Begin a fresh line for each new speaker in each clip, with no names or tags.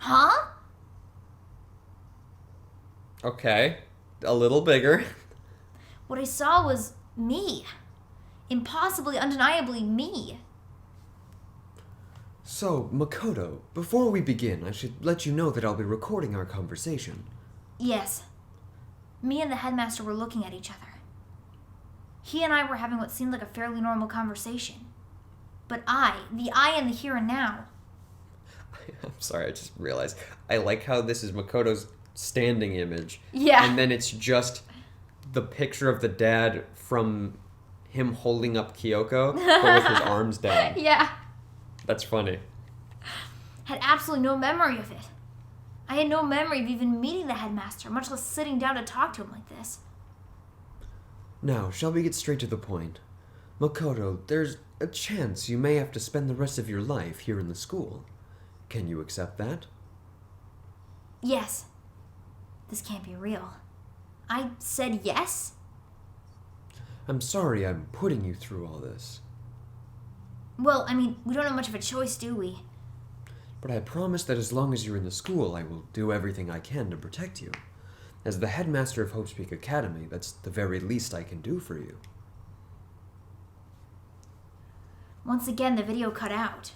Huh?
Okay. A little bigger.
What I saw was me. Impossibly, undeniably me.
So, Makoto, before we begin, I should let you know that I'll be recording our conversation.
Yes. Me and the headmaster were looking at each other. He and I were having what seemed like a fairly normal conversation. But the I in the here and now.
I'm sorry, I just realized. I like how this is Makoto's standing image.
Yeah.
And then it's just the picture of the dad from him holding up Kyoko, but with his arms down.
Yeah.
That's funny.
Had absolutely no memory of it. I had no memory of even meeting the headmaster, much less sitting down to talk to him like this.
Now, shall we get straight to the point? Makoto, there's a chance you may have to spend the rest of your life here in the school. Can you accept that?
Yes. This can't be real. I said yes?
I'm sorry I'm putting you through all this.
Well, I mean, we don't have much of a choice, do we?
But I promise that as long as you're in the school, I will do everything I can to protect you. As the headmaster of Hope's Peak Academy, that's the very least I can do for you.
Once again, the video cut out.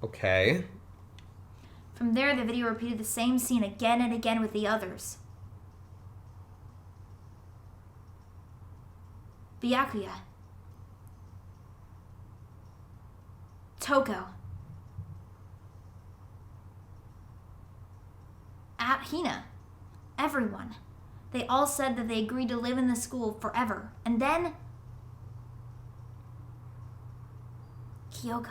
Okay.
From there, the video repeated the same scene again and again with the others. Byakuya. Toko. Hina. Everyone. They all said that they agreed to live in the school forever. And then... Kyoko.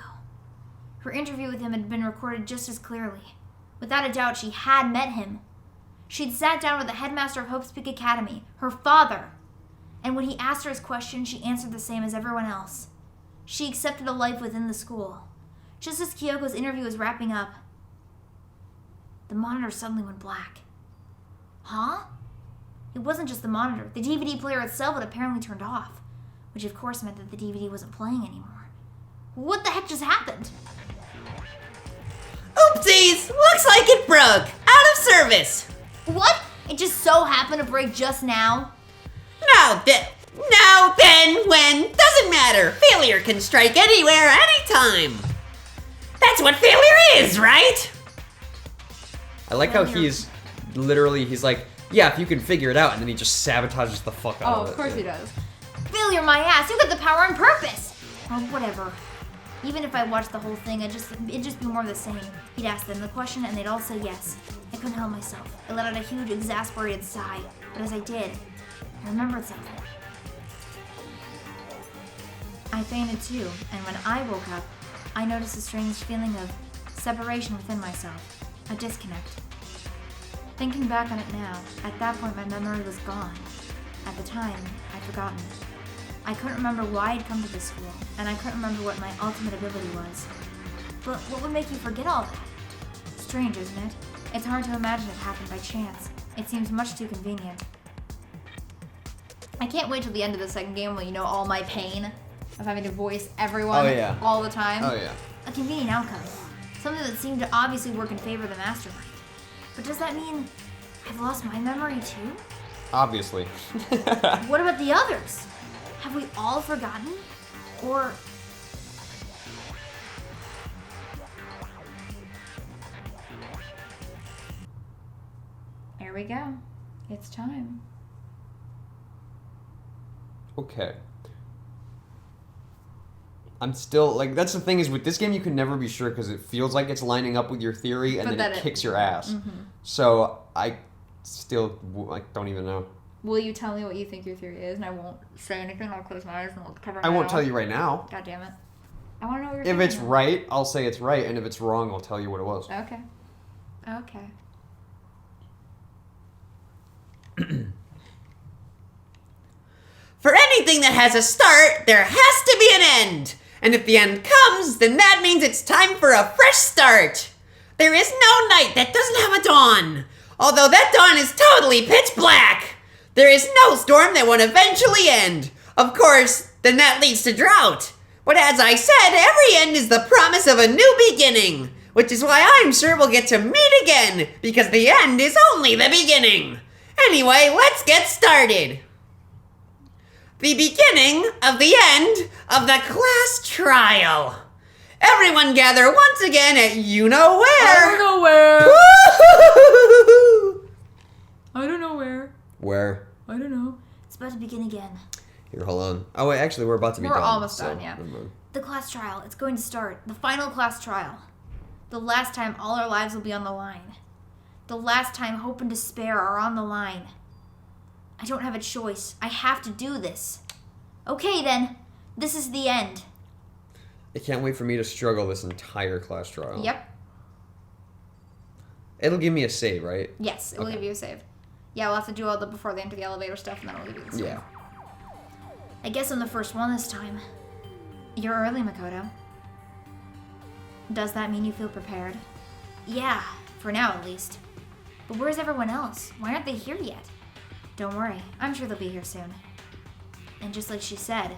Her interview with him had been recorded just as clearly. Without a doubt, she had met him. She'd sat down with the headmaster of Hope's Peak Academy, her father. And when he asked her his question, she answered the same as everyone else. She accepted a life within the school. Just as Kyoko's interview was wrapping up, the monitor suddenly went black. Huh? It wasn't just the monitor. The DVD player itself had apparently turned off, which of course meant that the DVD wasn't playing anymore. What the heck just happened?
Oopsies! Looks like it broke! Out of service!
What? It just so happened to break just now?
Now then, when, doesn't matter. Failure can strike anywhere, anytime. That's what failure is, right?
I like how he's like, yeah, if you can figure it out, and then he just sabotages the fuck out of it.
Of course he does.
Failure my ass, you got the power on purpose! Or whatever. Even if I watched the whole thing, it'd just be more of the same. He'd ask them the question and they'd all say yes. I couldn't help myself. I let out a huge, exasperated sigh. But as I did, I remembered something. I fainted too, and when I woke up, I noticed a strange feeling of separation within myself. A disconnect. Thinking back on it now, at that point my memory was gone. At the time, I'd forgotten. I couldn't remember why I'd come to this school, and I couldn't remember what my ultimate ability was. But what would make you forget all that? Strange, isn't it? It's hard to imagine it happened by chance. It seems much too convenient. I can't wait till the end of the second game when you know all my pain of having to voice everyone all the time.
Oh yeah.
A convenient outcome. Something that seemed to obviously work in favor of the mastermind. But does that mean I've lost my memory too?
Obviously.
What about the others? Have we all forgotten? Or...
Here we go. It's time.
Okay. I'm still, like, that's the thing is with this game you can never be sure because it feels like it's lining up with your theory and then it kicks your ass.
Mm-hmm.
So I still, like, don't even know.
Will you tell me what you think your theory is, and I won't say anything? I'll close my eyes and I'll cover my
I won't
mouth.
tell you right now.
God damn it. I want to know what your
If
theory
it's
is.
right, I'll say it's right, and if it's wrong, I'll tell you what it was.
Okay. Okay.
For anything that has a start, there has to be an end. And if the end comes, then that means it's time for a fresh start. There is no night that doesn't have a dawn. Although that dawn is totally pitch black. There is no storm that won't eventually end. Of course, then that leads to drought. But as I said, every end is the promise of a new beginning. Which is why I'm sure we'll get to meet again, because the end is only the beginning. Anyway, let's get started. The beginning of the end of the class trial. Everyone gather once again at you-know-where.
I don't know where.
Woo-hoo-hoo-hoo-hoo.
I don't know where.
Where?
I don't know.
It's about to begin again.
Here, hold on. Oh, wait, actually, we're about to be
We're
done.
almost
so
done, yeah.
never mind.
The class trial. It's going to start. The final class trial. The last time all our lives will be on the line. The last time hope and despair are on the line. I don't have a choice. I have to do this. Okay, then. This is the end.
I can't wait for me to struggle this entire class trial.
Yep.
It'll give me a save, right?
Yes, it will
Okay.
give you a save. Yeah, we'll have to do all the before they enter the elevator stuff, and then we'll give you the save.
Yeah.
I guess I'm the first one this time. You're early, Makoto. Does that mean you feel prepared? Yeah, for now at least. But where's everyone else? Why aren't they here yet? Don't worry, I'm sure they'll be here soon. And just like she said...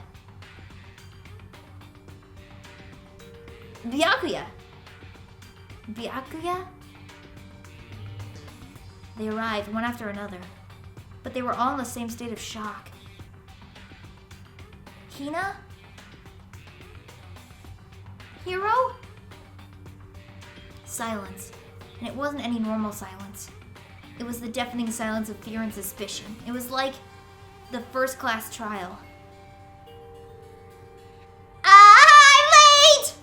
Byakuya! Byakuya? They arrived one after another, but they were all in the same state of shock. Hina? Hero? Silence. And it wasn't any normal silence. It was the deafening silence of fear and suspicion. It was like the first class trial. I'm late!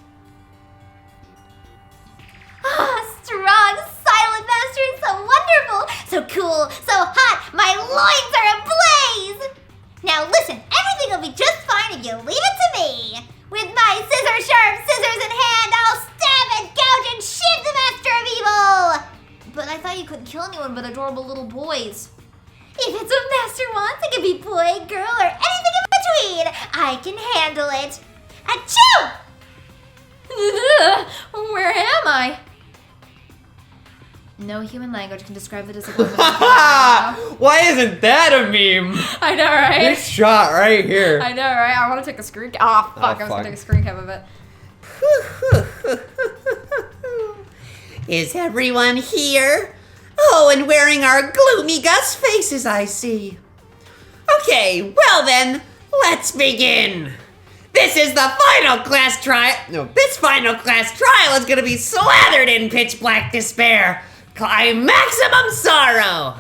Strong, silent master is so wonderful! So cool, so hot, my loins are ablaze! Now listen, everything will be just fine if you leave it to me! With my scissors-sharp scissors in hand, I'll stab and gouge and shiv the master of evil! But I thought you couldn't kill anyone but adorable little boys. If it's what master wants, it can be boy, girl, or anything in between. I can handle it. Achoo! Where am I? No human language can describe the disappointment.
Why isn't that a meme?
I know, right?
This shot right here.
I know, right? I want to take a screen cap. Oh, fuck. I was
fuck.
going to take a screen cap of it.
Is everyone here? Oh, and wearing our gloomy Gus faces, I see. Okay, well then, let's begin. This is the final class trial. No, this final class trial is gonna be slathered in pitch black despair. Maximum sorrow.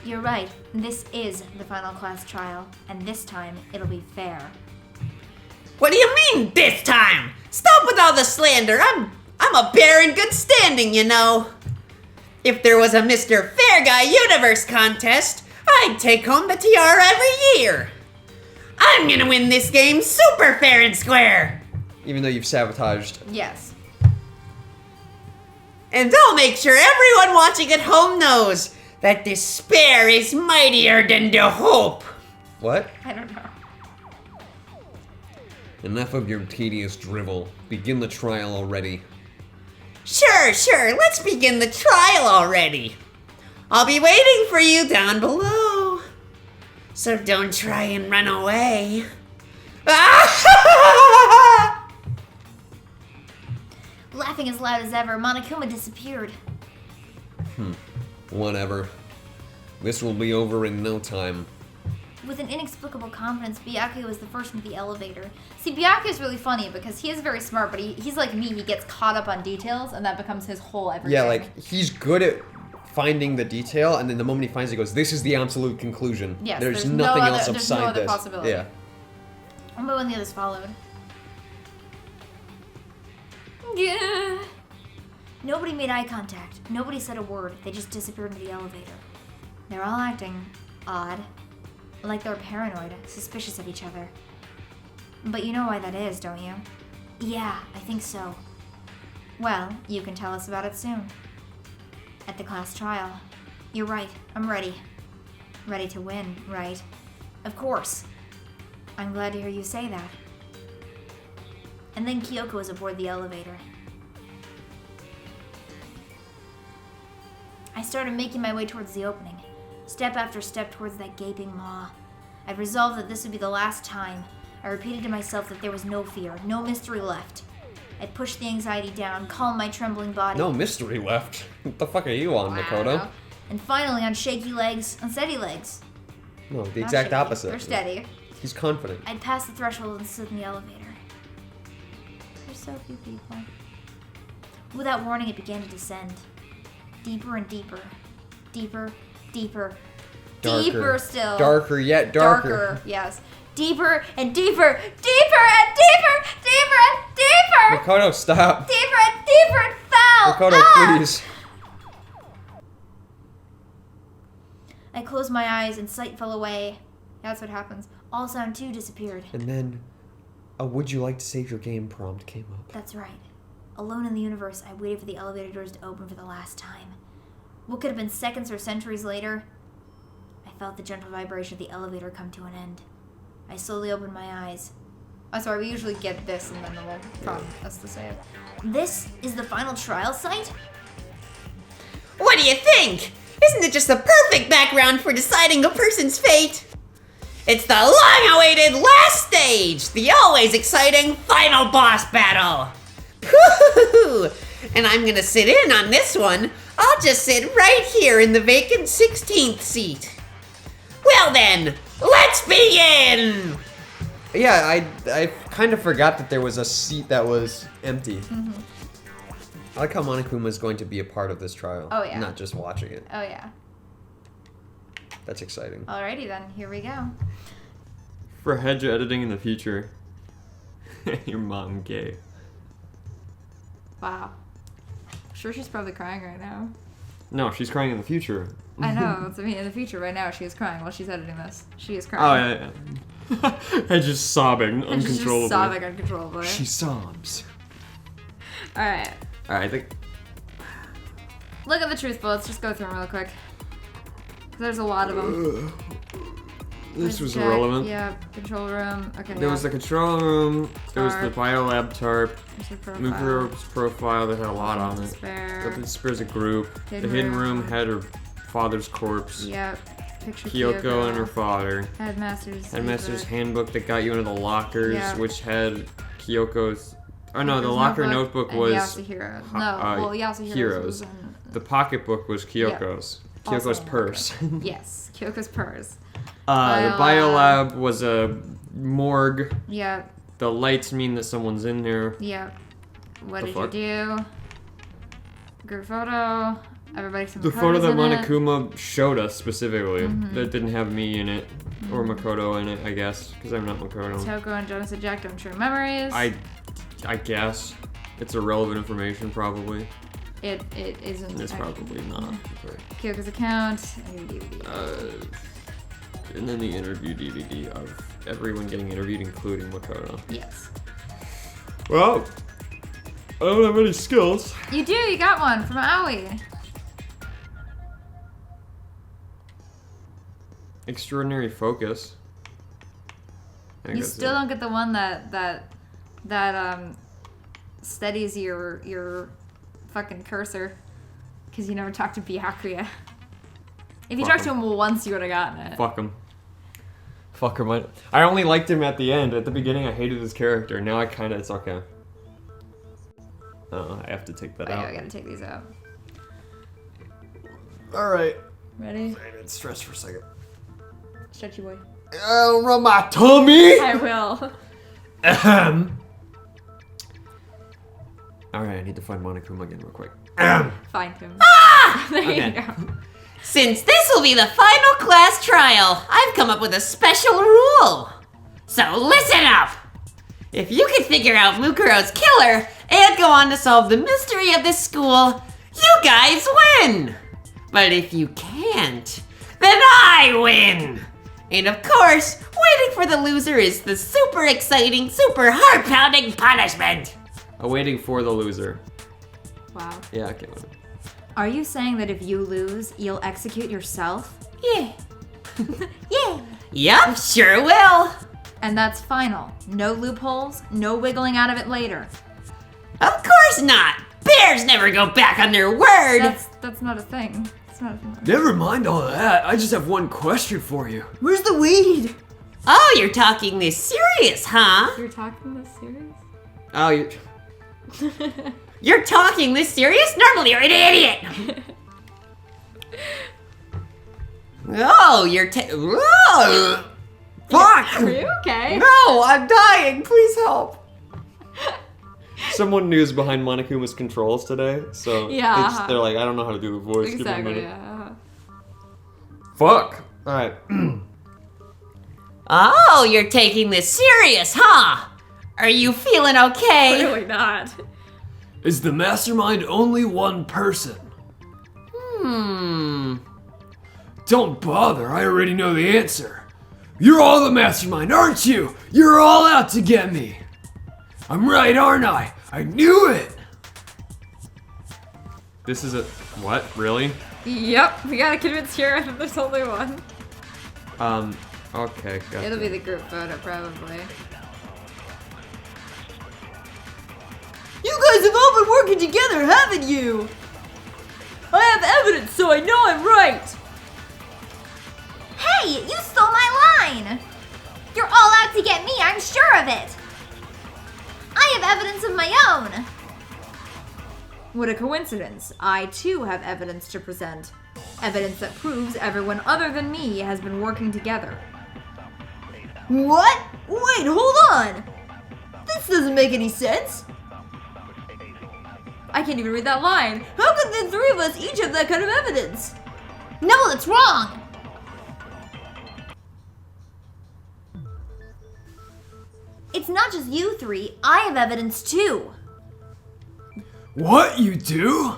You're right. This is the final class trial, and this time it'll be fair.
What do you mean this time? Stop with all the slander. I'm a bear in good standing, you know. If there was a Mr. Fair Guy Universe contest, I'd take home the tiara every year. I'm gonna win this game super fair and square.
Even though you've sabotaged.
Yes.
And I'll make sure everyone watching at home knows that despair is mightier than the hope.
What?
I don't know.
Enough of your tedious drivel. Begin the trial already.
Sure, let's begin the trial already. I'll be waiting for you down below. So don't try and run away.
Laughing as loud as ever, Monokuma disappeared.
Whatever. This will be over in no time.
With an inexplicable confidence, Byakuya was the first into the elevator. See, Byakuya is really funny because he is very smart, but he's like me. He gets caught up on details, and that becomes his whole everything.
Yeah, like, he's good at finding the detail, and then the moment he finds it, he goes, this is the absolute conclusion.
Yes,
there's
there's no
nothing
other-
else
there's
outside
no other
this.
possibility.
Yeah.
But when the others followed. Yeah. Nobody made eye contact. Nobody said a word. They just disappeared into the elevator. They're all acting odd. Like they're paranoid, suspicious of each other. But you know why that is, don't you? Yeah, I think so. Well, you can tell us about it soon. At the class trial. You're right, I'm ready. Ready to win, right? Of course. I'm glad to hear you say that. And then Kyoko was aboard the elevator. I started making my way towards the opening, step after step towards that gaping maw. I resolved that this would be the last time. I repeated to myself that there was no fear, no mystery left. I'd push the anxiety down, calm my trembling body.
No mystery left. What the fuck are you on, Makoto?
And finally, on shaky legs, on steady legs.
No, the
Not
exact
shaky,
opposite.
They're steady.
He's confident.
I'd pass the threshold and sit in the elevator. There's so few people. Without warning, it began to descend. Deeper and deeper. Deeper, deeper.
Darker.
Deeper still.
Darker yet darker.
Yes. Deeper and deeper. Deeper and deeper. Deeper and deeper.
Makoto, stop.
Deeper and deeper and fell.
Makoto, please.
I closed my eyes and sight fell away. That's what happens. All sound too disappeared.
And then a would you like to save your game prompt came up.
That's right. Alone in the universe, I waited for the elevator doors to open for the last time. What could have been seconds or centuries later? I felt the gentle vibration of the elevator come to an end. I slowly opened my eyes.
Oh, sorry, we usually get this and then we'll prompt us to say it.
This is the final trial site?
What do you think? Isn't it just the perfect background for deciding a person's fate? It's the long-awaited last stage, the always exciting final boss battle. Woo-hoo-hoo. And I'm gonna sit in on this one. I'll just sit right here in the vacant 16th seat. Well then, let's begin!
Yeah, I kind of forgot that there was a seat that was empty.
Mm-hmm.
I like how Monokuma is going to be a part of this trial.
Oh, yeah.
Not just watching it.
Oh, yeah.
That's exciting.
Alrighty then, here we go.
For hedge editing in the future. Your mom gay.
Wow. I'm sure she's probably crying right now.
No, she's crying in the future.
I know, that's what I mean. In the future, right now, she is crying while she's editing this. She is
Oh,
crying.
yeah, yeah. Hedge is sobbing
And she's
uncontrollably.
just sobbing uncontrollably.
She sobs.
Alright.
Alright, I think...
Look at the truth bullets. Just go through them real quick. 'Cause there's a lot of them.
This was
Check.
irrelevant.
Yeah, control room. Okay.
There was the control room, there was the biolab tarp, Mukuro's profile that had a lot on it.
Despair.
The Despair's a group.
Hidden
The hidden
room.
room had her father's corpse.
Yep. Picture
Kyoko and her father.
Headmaster's
handbook that got you into the lockers,
Yeah.
which had Kyoko's. Oh no, the
His
locker notebook
and
was
Yasuhiro's. No, well, Yasuhiro's
Heroes.
was in,
The pocketbook was Kyoko's.
Also
Kyoko's
in
purse.
yes, Kyoko's purse.
The biolab was a morgue.
Yep,
The lights mean that someone's in there.
yep. What
The
did
fuck?
you do? Group photo. Everybody except
The photo that
Makoto's in it.
Monokuma showed us specifically, that didn't have me in it, or Makoto in it, I guess, because I'm not Makoto.
Toko and Jonas eject on True Memories.
I guess. It's irrelevant information, probably.
It isn't.
It's probably not.
Kyoko's account.
And then the interview DVD of everyone getting interviewed, including Makoto.
Yes.
Well, I don't have any skills.
You do. You got one from Aoi.
Extraordinary focus. I think
You
that's
still
it.
don't get the one that steadies your fucking cursor, because you never talked to Byakuya. If you
Fuck
talked to him once, you would have gotten it.
Fuck him. Fuck him. I only liked him at the end. At the beginning, I hated his character. Now I kind of, it's okay. I have to take that
Oh, yeah,
out.
I gotta take these out.
Alright.
Ready?
I need stress for a second.
Stretchy boy.
I'll run my tummy!
I will.
Ahem. Alright, I need to find Monokuma again real quick.
Find him. There
Okay.
you go.
Since this will be the final class trial, I've come up with a special rule. So listen up! If you can figure out Mukuro's killer and go on to solve the mystery of this school, you guys win! But if you can't, then I win! And of course, waiting for the loser is the super exciting, super heart-pounding punishment!
Waiting for the loser.
Wow.
Yeah, okay. Whatever.
Are you saying that if you lose, you'll execute yourself?
Yeah. Yeah. Yup, sure will.
And that's final. No loopholes, no wiggling out of it later.
Of course not. Bears never go back on their word.
That's not a thing. It's not a thing.
Never mind all that. I just have one question for you.
Where's the weed? Oh, you're talking this serious, huh?
You're talking this serious?
Oh, you...
You're talking this serious? Normally you're an idiot! Oh, you're Whoa! Fuck!
Are you okay?
No, I'm dying. Please help.
Someone new is behind Monokuma's controls today, so
Yeah.
they're like, I don't know how to do the voice. Give me a
Exactly,
minute.
yeah.
Fuck. All right.
Oh, you're taking this serious, huh? Are you feeling okay?
Really not.
Is the mastermind only one person? Don't bother, I already know the answer. You're all the mastermind, aren't you? You're all out to get me. I'm right, aren't I? I knew it.
This is a what? Really?
Yep, we gotta convince Hira that there's only one.
Okay. Gotcha.
It'll be the group photo, probably.
You guys have all been working together, haven't you? I have evidence, so I know I'm right.
Hey, you stole my line! You're all out to get me, I'm sure of it! I have evidence of my own!
What a coincidence. I too have evidence to present. Evidence that proves everyone other than me has been working together.
What? Wait, hold on. This doesn't make any sense.
I can't even read that line.
How could the three of us each have that kind of evidence?
No, that's wrong! It's not just you three, I have evidence too.
What, you do?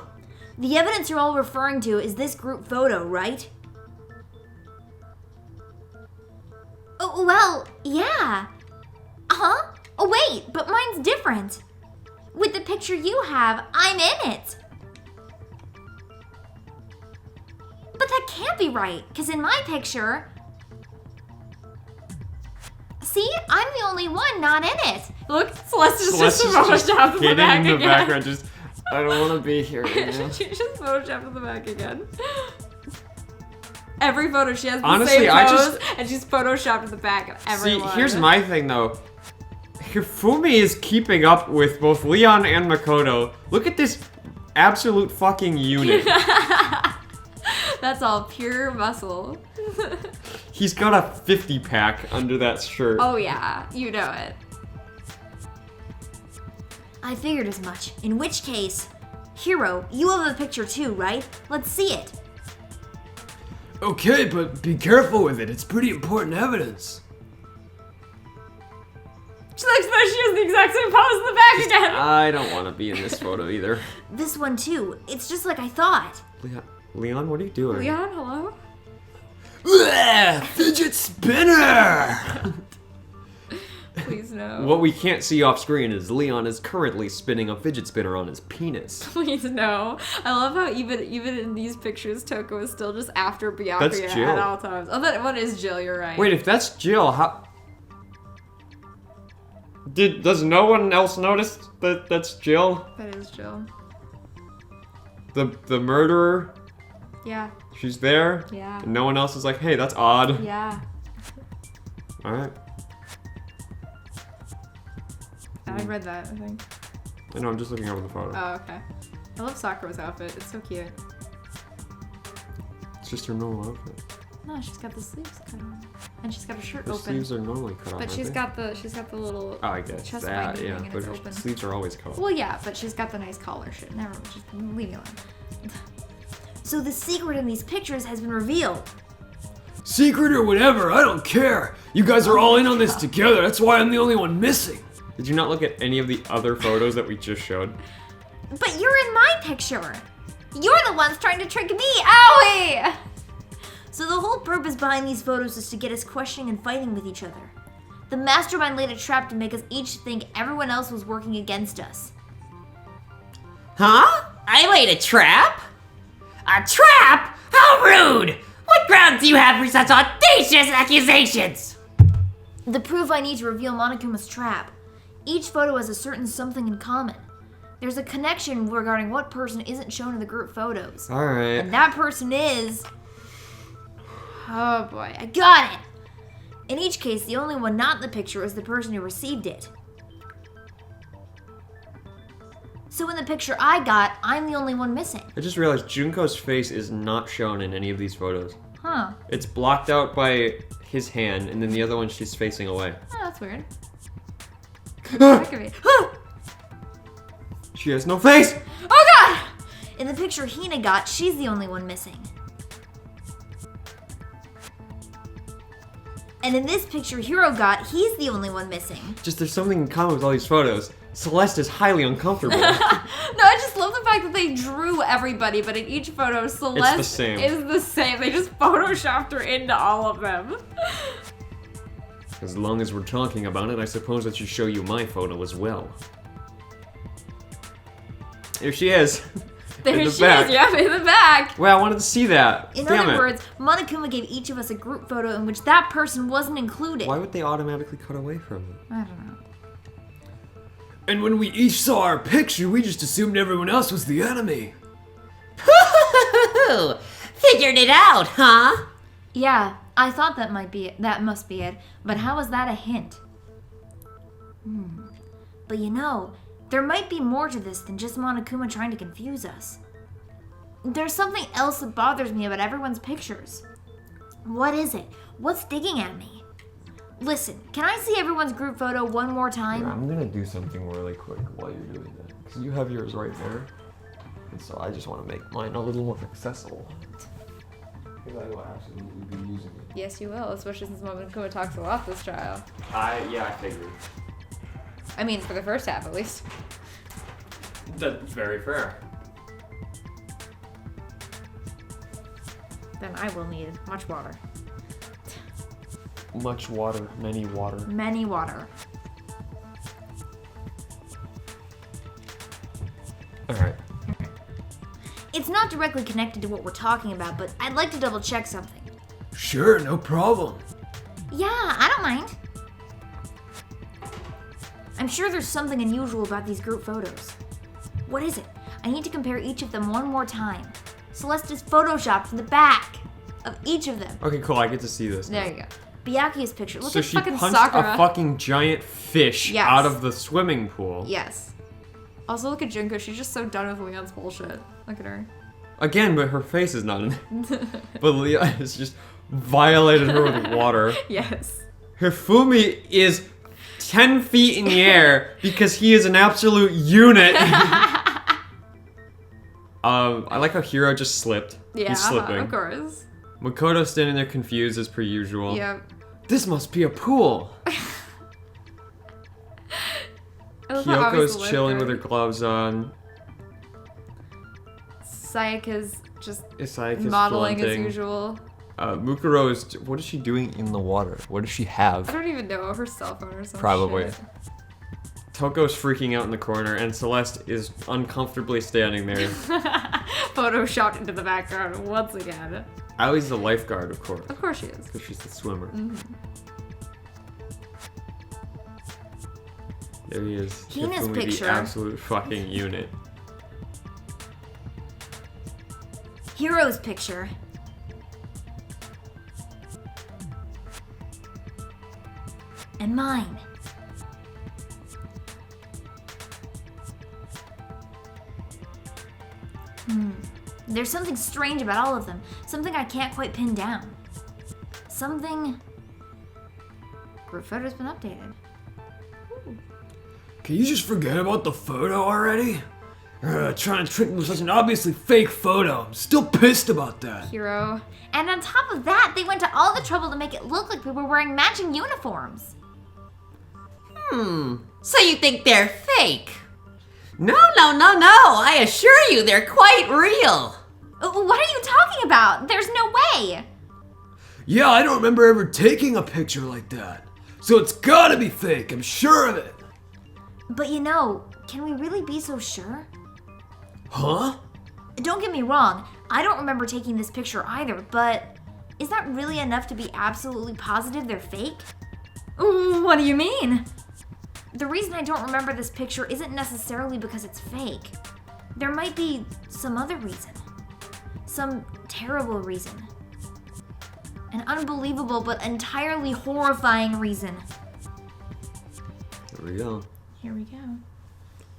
The evidence you're all referring to is this group photo, right? Oh, well, yeah. Uh-huh. Oh, wait, but mine's different. With the picture you have, I'm in it. But that can't be right, because in my picture... See, I'm the only one not in it.
Look, Celeste's
Celeste
just
is
photoshopped in the
hidden
back
in the
again.
background. Just I don't want to be here. You know?
She just photoshopped in the back again. Every photo she has the
Honestly,
same
I
pose,
just-
and she's photoshopped in the back of every
See,
one.
here's my thing though. Hifumi is keeping up with both Leon and Makoto. Look at this absolute fucking unit.
That's all pure muscle.
He's got a 50 pack under that shirt.
Oh yeah, you know it.
I figured as much. In which case, Hero, you have a picture too, right? Let's see it.
Okay, but be careful with it. It's pretty important evidence.
She looks like she has the exact same pose in the back again.
I don't want to be in this photo either.
This one too. It's just like I thought.
Leon, what are you doing?
Leon, hello?
Bleh, fidget spinner!
Please no.
What we can't see off screen is Leon is currently spinning a fidget spinner on his penis.
Please no. I love how even in these pictures, Toko is still just after Byakuya
That's Jill.
at all times. Oh, that one is Jill. You're right.
Wait, if that's Jill, how? Does no one else notice that that's Jill?
That is Jill.
The murderer?
Yeah.
She's there?
Yeah.
And no one else is like, hey, that's odd.
Yeah.
Alright.
I read that, I think.
I know, I'm just looking over the photo.
Oh, okay. I love Sakura's outfit. It's so cute.
It's just her normal outfit.
No, she's got the sleeves cut on. And she's got her shirt
Her
open.
sleeves are normally cut off.
But she's got the little
Oh, I guess
chest
that,
binding
yeah.
thing and
But
it's
her
open.
sleeves are always cut off.
Well, yeah, but she's got the nice collar shit. Never, just leave me alone.
So the secret in these pictures has been revealed.
Secret or whatever, I don't care. You guys are all in on this together. That's why I'm the only one missing.
Did you not look at any of the other photos that we just showed?
But you're in my picture. You're the ones trying to trick me. Owie! So the whole purpose behind these photos is to get us questioning and fighting with each other. The mastermind laid a trap to make us each think everyone else was working against us.
Huh? I laid a trap? A trap? How rude! What grounds do you have for such audacious accusations?
The proof I need to reveal Monokuma's trap. Each photo has a certain something in common. There's a connection regarding what person isn't shown in the group photos.
Alright.
And that person is...
Oh boy.
I got it! In each case, the only one not in the picture is the person who received it. So in the picture I got, I'm the only one missing.
I just realized Junko's face is not shown in any of these photos.
Huh.
It's blocked out by his hand, and then the other one she's facing away.
Oh, that's weird.
She has no face!
Oh god! In the picture Hina got, she's the only one missing. And in this picture Hiro got, he's the only one missing.
Just there's something in common with all these photos. Celeste is highly uncomfortable.
No, I just love the fact that they drew everybody, but in each photo, Celeste
same.
is the same. They just photoshopped her into all of them.
As long as we're talking about it, I suppose I should show you my photo as well. Here she is.
There
in the
she
back.
is, yeah, in the back.
Wow, I wanted to see that.
In
Damn
other
it.
words, Monokuma gave each of us a group photo in which that person wasn't included.
Why would they automatically cut away from it?
I don't know.
And when we each saw our picture, we just assumed everyone else was the enemy.
Figured it out, huh?
Yeah, I thought that must be it, but how is that a hint? But you know, there might be more to this than just Monokuma trying to confuse us. There's something else that bothers me about everyone's pictures. What is it? What's digging at me? Listen, can I see everyone's group photo one more time?
I'm gonna do something really quick while you're doing that. Because you have yours right there. And so I just want to make mine a little more accessible. Because I will absolutely be using it.
Yes, you will, especially since Monokuma talks a lot this trial.
Yeah, I figured.
I mean, for the first half, at least.
That's very fair.
Then I will need much water.
Much water, many water.
Many water.
Alright.
It's not directly connected to what we're talking about, but I'd like to double check something.
Sure, no problem.
Yeah, I don't mind. I'm sure there's something unusual about these group photos. What is it? I need to compare each of them one more time. Celeste is photoshopped to the back of each of them.
Okay, cool, I get to see this now.
There you go.
Byakuya's picture. Look
So
at
she
fucking
punched
Sakura.
a fucking giant fish
Yes.
out of the swimming pool.
Yes. Also, look at Junko. She's just so done with Leon's bullshit. Look at her.
Again, but her face is not in it. But Leon has just violated her with water.
Yes.
Hifumi is 10 feet in the air because he is an absolute unit. I like how Hiro just slipped.
Yeah,
He's slipping.
of course.
Makoto's standing there confused as per usual.
Yep.
This must be a pool.
I love how obvious
Kyoko's
the
chilling
lip
with her gloves on.
Sayaka's just
Isayaka's
modeling as
flaunting.
usual.
Mukuro is... What is she doing in the water? What does she
I
have?
don't even know, her cell phone or something.
Probably. Toko's freaking out in the corner, and Celeste is uncomfortably standing there.
Photoshopped into the background once again.
Ali's the lifeguard, of course,
Of course she is.
because she's the swimmer. There he is.
Hina's
Hifumi,
picture.
the absolute fucking unit.
Hiro's picture. And mine. There's something strange about all of them. Something I can't quite pin down. Something... Group photo's been updated.
Can you just forget about the photo already? Trying to trick me with such an obviously fake photo. I'm still pissed about that.
Hero.
And on top of that, they went to all the trouble to make it look like we were wearing matching uniforms.
So you think they're fake? No. I assure you they're quite real.
What are you talking about? There's no way.
Yeah, I don't remember ever taking a picture like that. So it's gotta be fake, I'm sure of it.
But you know, can we really be so sure?
Huh?
Don't get me wrong, I don't remember taking this picture either, but is that really enough to be absolutely positive they're fake?
What do you mean?
The reason I don't remember this picture isn't necessarily because it's fake. There might be some other reason. Some terrible reason. An unbelievable but entirely horrifying reason.
There we go.
Here we go.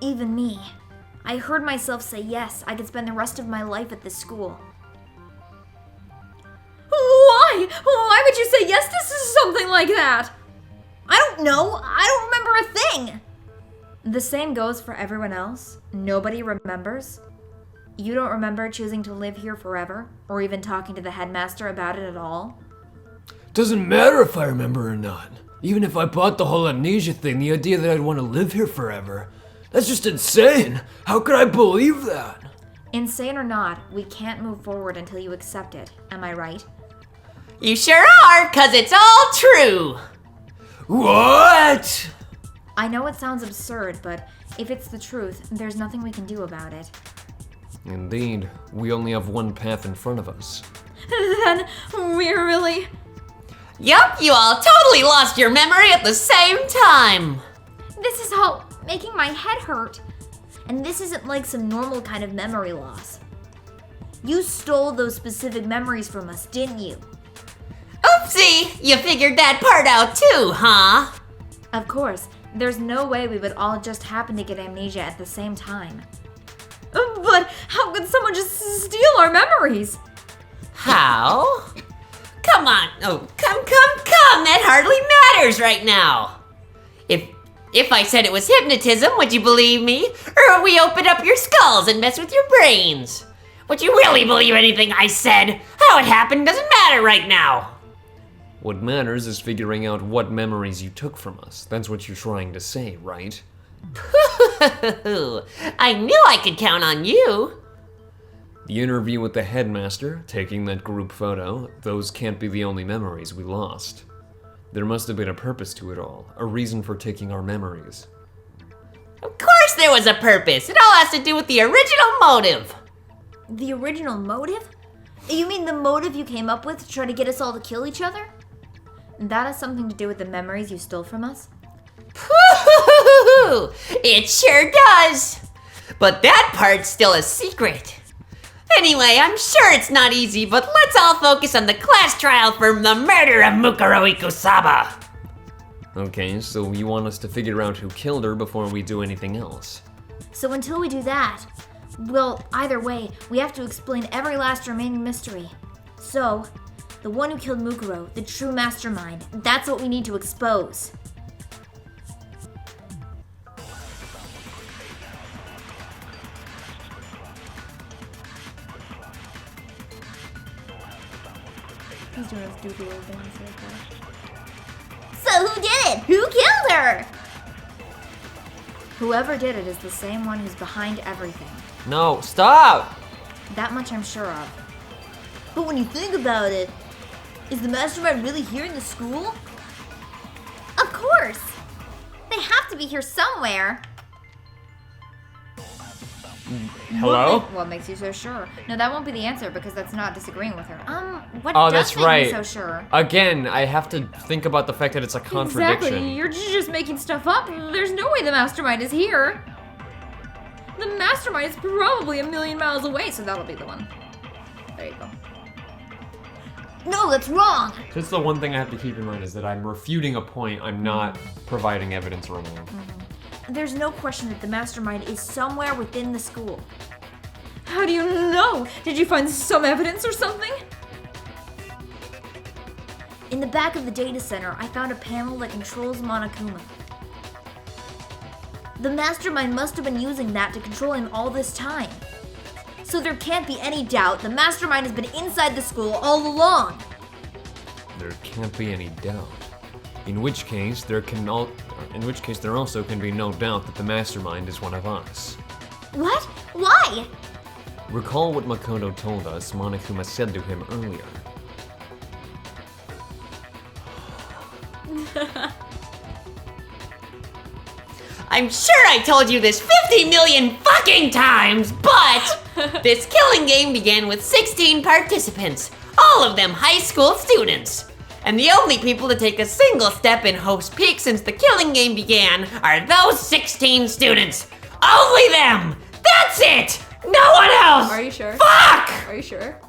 Even me. I heard myself say yes, I could spend the rest of my life at this school.
Why? Why would you say yes to something like that?
I don't know. I don't remember a thing.
The same goes for everyone else. Nobody remembers. You don't remember choosing to live here forever, or even talking to the headmaster about it at all?
Doesn't matter if I remember or not. Even if I bought the whole amnesia thing, the idea that I'd want to live here forever, that's just insane. How could I believe that?
Insane or not, we can't move forward until you accept it. Am I right?
You sure are, 'cause it's all true.
What?
I know it sounds absurd, but if it's the truth, there's nothing we can do about it.
Indeed, we only have one path in front of us.
Then we're really...
Yup, you all totally lost your memory at the same time.
This is all making my head hurt. And this isn't like some normal kind of memory loss. You stole those specific memories from us, didn't you?
Oopsie, you figured that part out too, huh?
Of course, there's no way we would all just happen to get amnesia at the same time.
But how could someone just steal our memories?
How? Come on, oh, come, that hardly matters right now. If I said it was hypnotism, would you believe me? Or would we open up your skulls and mess with your brains? Would you really believe anything I said? How it happened doesn't matter right now.
What matters is figuring out what memories you took from us. That's what you're trying to say, right?
I knew I could count on you.
The interview with the headmaster, taking that group photo, those can't be the only memories we lost. There must have been a purpose to it all, a reason for taking our memories.
Of course there was a purpose. It all has to do with the original motive.
The original motive? You mean the motive you came up with to try to get us all to kill each other?
That has something to do with the memories you stole from us?
It sure does. But that part's still a secret. Anyway, I'm sure it's not easy, but let's all focus on the class trial for the murder of Mukuro Ikusaba.
Okay, so you want us to figure out who killed her before we do anything else?
So until we do that, well, either way, we have to explain every last remaining mystery. So, the one who killed Mukuro, the true mastermind, that's what we need to expose.
He's doing his doobie little dance right there.
So who did it? Who killed her?
Whoever did it is the same one who's behind everything.
No, stop!
That much I'm sure of.
But when you think about it, is the mastermind really here in the school?
Of course! They have to be here somewhere.
Hello?
What makes you so sure? No, that won't be the answer because that's not disagreeing with her. What
Oh,
does
that's
make
right.
you so sure?
Again, I have to think about the fact that it's a contradiction.
Exactly. You're just making stuff up. There's no way the mastermind is here. The mastermind is probably 1,000,000 miles away, so that'll be the one. There you go.
No, that's wrong!
Just the one thing I have to keep in mind is that I'm refuting a point, I'm not providing evidence or anything.
There's no question that the mastermind is somewhere within the school.
How do you know? Did you find some evidence or something?
In the back of the data center, I found a panel that controls Monokuma. The mastermind must have been using that to control him all this time. So there can't be any doubt the mastermind has been inside the school all along.
There can't be any doubt. In which case, there also can be no doubt that the mastermind is one of us.
What? Why?
Recall what Makoto told us Monokuma said to him earlier.
I'm sure I told you this 50 million fucking times, but this killing game began with 16 participants, all of them high school students. And the only people to take a single step in Host Peak since the killing game began are those 16 students. Only them! That's it! No one else!
Are you sure?
Fuck!
Are you sure?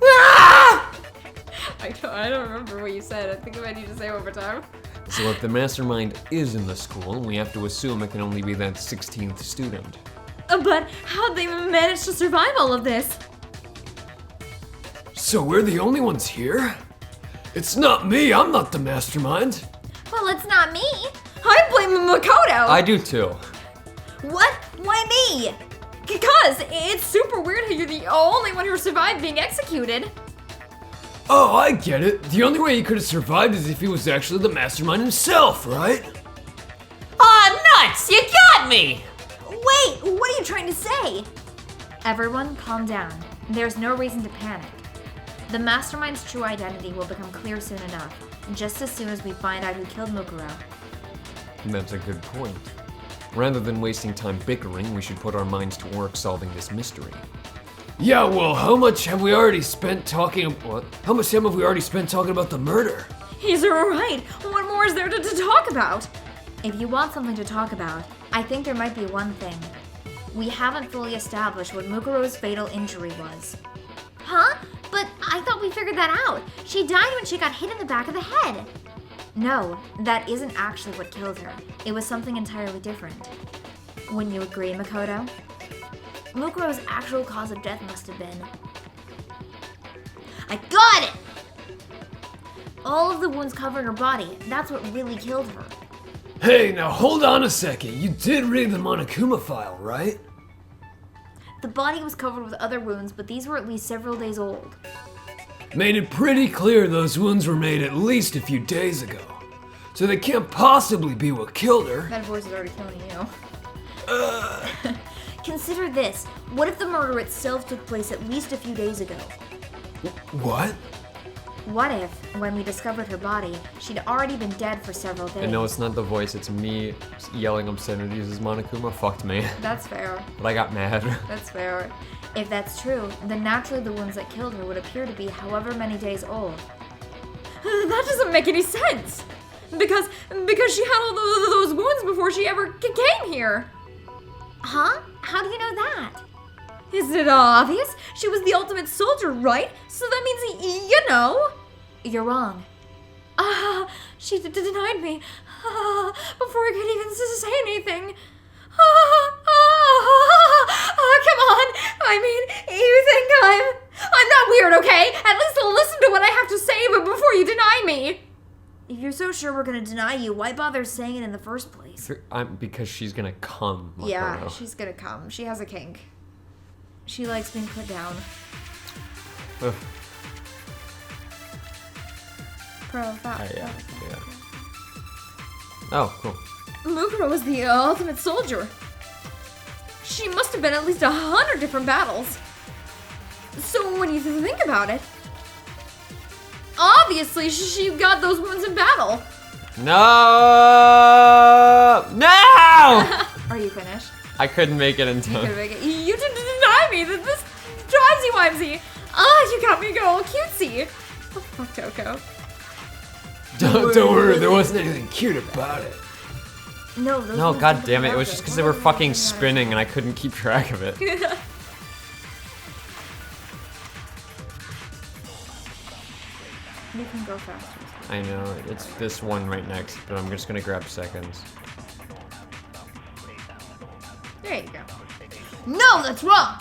Ah!
I don't remember what you said. I think I might need to say it one more time.
So if the mastermind is in the school, we have to assume it can only be that 16th student.
But how'd they manage to survive all of this?
So we're the only ones here? It's not me, I'm not the mastermind.
Well, it's not me.
I blame Makoto!
I do too.
What? Why me?
Because it's super weird how you're the only one who survived being executed.
Oh, I get it. The only way he could have survived is if he was actually the mastermind himself, right?
Aw, nuts! You got me!
Wait, what are you trying to say?
Everyone, calm down. There's no reason to panic. The mastermind's true identity will become clear soon enough, just as soon as we find out who killed Mukuro.
That's a good point. Rather than wasting time bickering, we should put our minds to work solving this mystery. Yeah, well, how much have we already spent talking what? How much time have we already spent talking about the murder?
He's right. What more is there to talk about? If you want something to talk about, I think there might be one thing. We haven't fully established what Mukuro's fatal injury was.
Huh? But I thought we figured that out. She died when she got hit in the back of the head.
No, that isn't actually what killed her. It was something entirely different. Wouldn't you agree, Makoto?
Mukuro's actual cause of death must have been... I got it! All of the wounds covering her body. That's what really killed her.
Hey, now hold on a second. You did read the Monokuma file, right?
The body was covered with other wounds, but these were at least several days old.
Made it pretty clear those wounds were made at least a few days ago. So they can't possibly be what killed her.
That voice is already killing you.
Consider this. What if the murder itself took place at least a few days ago?
What?
What if, when we discovered her body, she'd already been dead for several days?
And no, it's not the voice, it's me yelling obscenities as Monokuma. Fucked me.
That's fair.
But I got mad.
That's fair. If that's true, then naturally the wounds that killed her would appear to be however many days old. That doesn't make any sense! Because she had all those wounds before she ever came here!
Huh? How do you know that?
Isn't it obvious? She was the ultimate soldier, right? So that means, you know.
You're wrong.
She denied me before I could even say anything. Come on. I mean, you think I'm not weird, okay? At least I'll listen to what I have to say before you deny me.
If you're so sure we're gonna deny you, why bother saying it in the first place?
Because she's gonna come, Makoto.
Yeah, she's gonna come. She has a kink. She likes being put down.
Ugh.
Yeah.
Oh, cool.
Mukuro was the ultimate soldier. She must have been at least 100 different battles. So when you think about it, obviously she got those wounds in battle.
No! No!
Are you finished?
I couldn't make it in
You
time.
could make it. You didn't deny me. This drives you whimsy. You got me go cutesy. Oh, fuck Toko.
Don't worry, there wasn't anything cute about it.
No, those
No,
wounds
god
didn't
damn it. It
look
was
good.
just because they were fucking spinning and I couldn't keep track of it.
We can go faster.
I know. It's this one right next, but I'm just gonna grab seconds.
There you go.
No, that's wrong!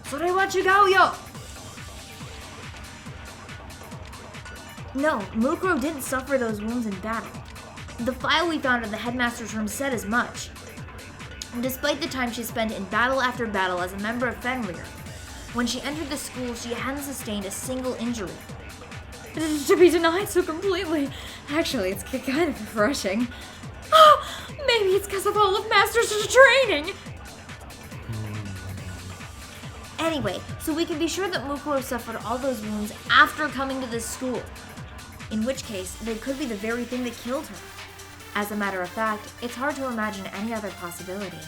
So they want you go, yo! No, Mukuro didn't suffer those wounds in battle. The file we found in the headmaster's room said as much. Despite the time she spent in battle after battle as a member of Fenrir, when she entered the school, she hadn't sustained a single injury.
To be denied so completely. Actually, it's kind of refreshing. Maybe it's because of all of Master's training.
Anyway, so we can be sure that Mukuro suffered all those wounds after coming to this school. In which case, they could be the very thing that killed her. As a matter of fact, it's hard to imagine any other possibility.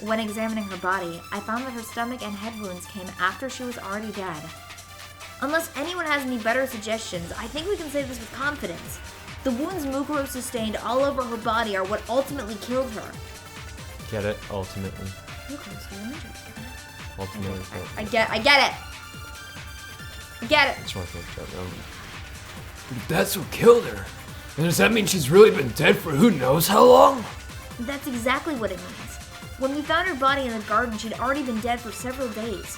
When examining her body, I found that her stomach and head wounds came after she was already dead. Unless anyone has any better suggestions, I think we can say this with confidence. The wounds Mukuro sustained all over her body are what ultimately killed her.
Get it? Ultimately.
Mukuro's very interesting.
Ultimately.
I get it.
Mukuro's very interesting.
I get it.
Ultimately.
I get it.
Get it.
That's what I think.
That's what killed her. And does that mean she's really been dead for who knows how long?
That's exactly what it means. When we found her body in the garden, she'd already been dead for several days.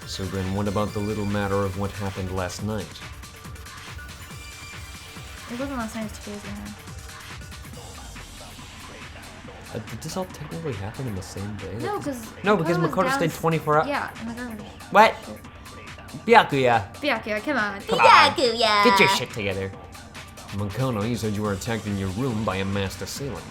So then what about the little matter of what happened last night?
It wasn't last night, it was 2 days ago now.
Did this all technically happen in the same day?
No, because
Makoto stayed 24 hours.
Yeah, in the garden.
What? Byakuya,
Byakuya, come on.
Byakuya!
get your shit together. Makoto, you said you were attacked in your room by a masked assailant.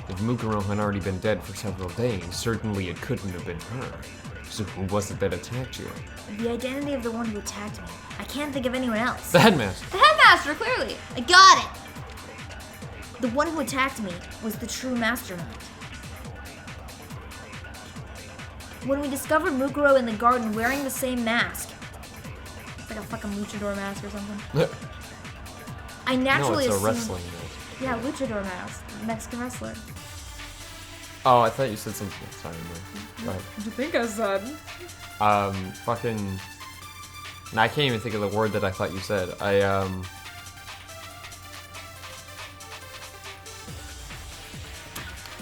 If Mukuro had already been dead for several days, certainly it couldn't have been her. So who was it that attacked you?
The identity of the one who attacked me. I can't think of anyone else.
The headmaster.
The headmaster, clearly. I got it. The one who attacked me was the true mastermind. When we discovered Mukuro in the garden wearing the same mask, it's like a fucking luchador mask or something. I
No,
naturally
it's a
assumed,
wrestling match.
yeah, luchador mask, Mexican wrestler.
Oh, I thought you said something. Sorry, no. Go ahead.
What do you think I said?
Fucking. No, I can't even think of the word that I thought you said.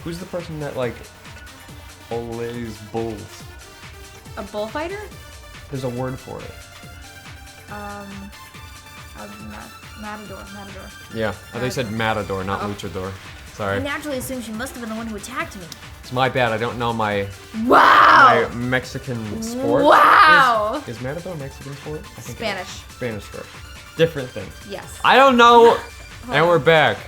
Who's the person that, like, olays bulls?
A bullfighter?
There's a word for it.
Matador.
Yeah, I thought you said matador, not luchador.
I
Sorry.
naturally assumed she must have been the one who attacked me.
It's my bad. I don't know my
Wow!
Mexican sport.
Wow!
Is matador Mexican sport? I think it is.
Spanish.
Sport. Different things.
Yes.
I don't know. And we're back.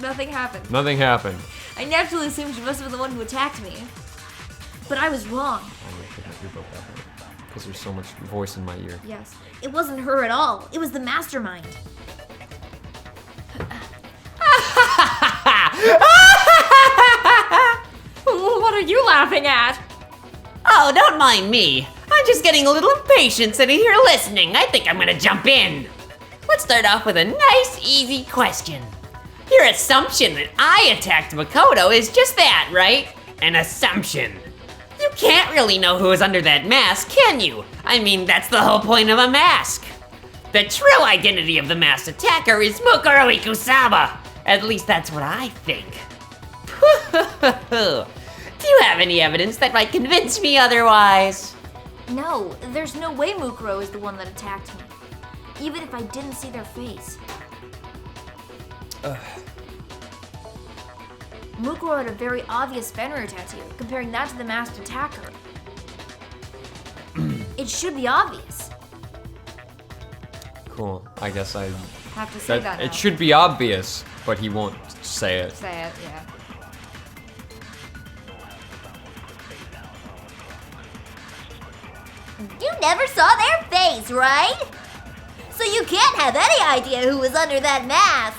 Nothing happened.
Nothing happened.
I naturally assumed she must have been the one who attacked me. But I was wrong.
I'm gonna pick up your book out because there's so much voice in my ear.
Yes. It wasn't her at all. It was the mastermind.
What are you laughing at?
Oh, don't mind me. I'm just getting a little impatient sitting here listening. I think I'm gonna jump in. Let's start off with a nice, easy question. Your assumption that I attacked Makoto is just that, right? An assumption. You can't really know who is under that mask, can you? I mean, that's the whole point of a mask. The true identity of the masked attacker is Mukuro Ikusaba. At least that's what I think. Do you have any evidence that might convince me otherwise?
No, there's no way Mukuro is the one that attacked me. Even if I didn't see their face. Mukuro had a very obvious Fenrir tattoo, comparing that to the masked attacker. It should be obvious.
Cool. I guess I.
Have to say that now.
It should be obvious, but he won't say it.
Say it, yeah.
You never saw their face, right? So you can't have any idea who was under that mask.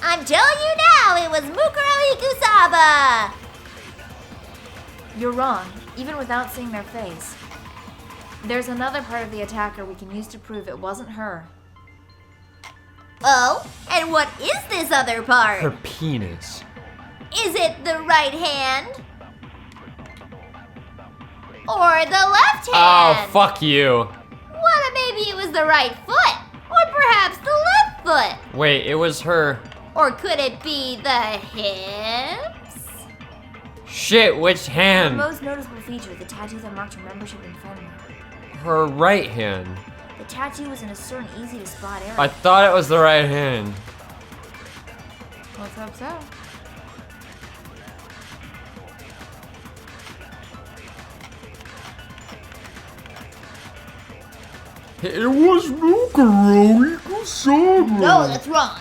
I'm telling you now, it was Mukuro Ikusaba.
You're wrong, even without seeing their face. There's another part of the attacker we can use to prove it wasn't her.
Oh, and what is this other part?
Her penis.
Is it the right hand? Or the left
Oh,
hand?
fuck you.
What if maybe it was the right foot? Or perhaps the left foot?
Wait, it was her.
Or could it be the hips?
Shit, which
The
hand?
most noticeable feature, the tattoo that marked her membership in Fenrir.
Her right hand.
The tattoo was in a certain easy to spot area.
I thought it was the right hand.
Let's hope so.
It was Mukuro Ikusaba.
No, that's wrong.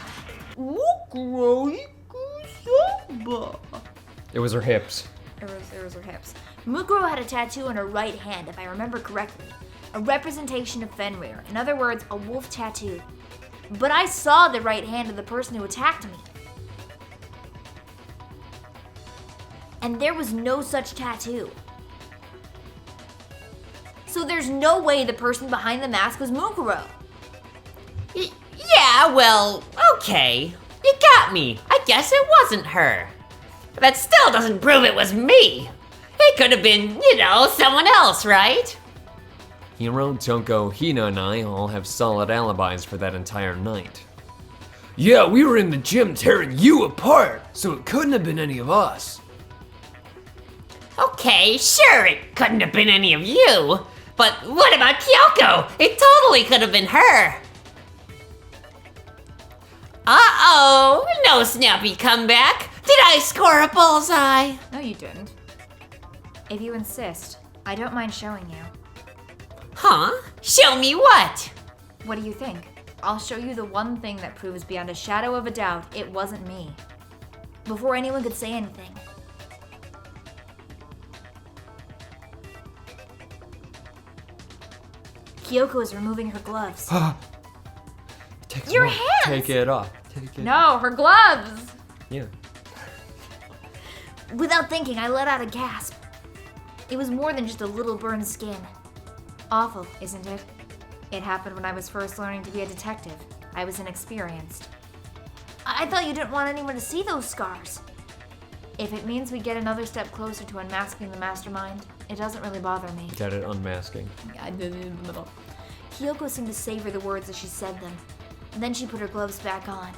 Mukuro Ikusaba.
It was her hips.
It was her hips.
Mukuro had a tattoo on her right hand, if I remember correctly. A representation of Fenrir. In other words, a wolf tattoo. But I saw the right hand of the person who attacked me. And there was no such tattoo. So there's no way the person behind the mask was Mukuro.
Yeah, well, okay. You got me. I guess it wasn't her. But that still doesn't prove it was me. It could have been, someone else, right?
Hiro, Toko, Hina, and I all have solid alibis for that entire night. Yeah, we were in the gym tearing you apart, so it couldn't have been any of us.
Okay, sure, it couldn't have been any of you. But what about Kyoko? It totally could have been her. Uh-oh, no snappy comeback. Did I score a bullseye?
No, you didn't. If you insist, I don't mind showing you.
Huh? Show me what?
What do you think? I'll show you the one thing that proves beyond a shadow of a doubt it wasn't me.
Before anyone could say anything. Kyoko is removing her gloves.
Take
Your
it off.
hands!
Take it off. Take it.
No, her gloves!
Yeah.
Without thinking, I let out a gasp. It was more than just a little burned skin.
Awful, isn't it? It happened when I was first learning to be a detective. I was inexperienced.
I thought you didn't want anyone to see those scars.
If it means we get another step closer to unmasking the mastermind, it doesn't really bother me.
Got it, unmasking.
Kyoko seemed to savor the words as she said them. And then she put her gloves back on.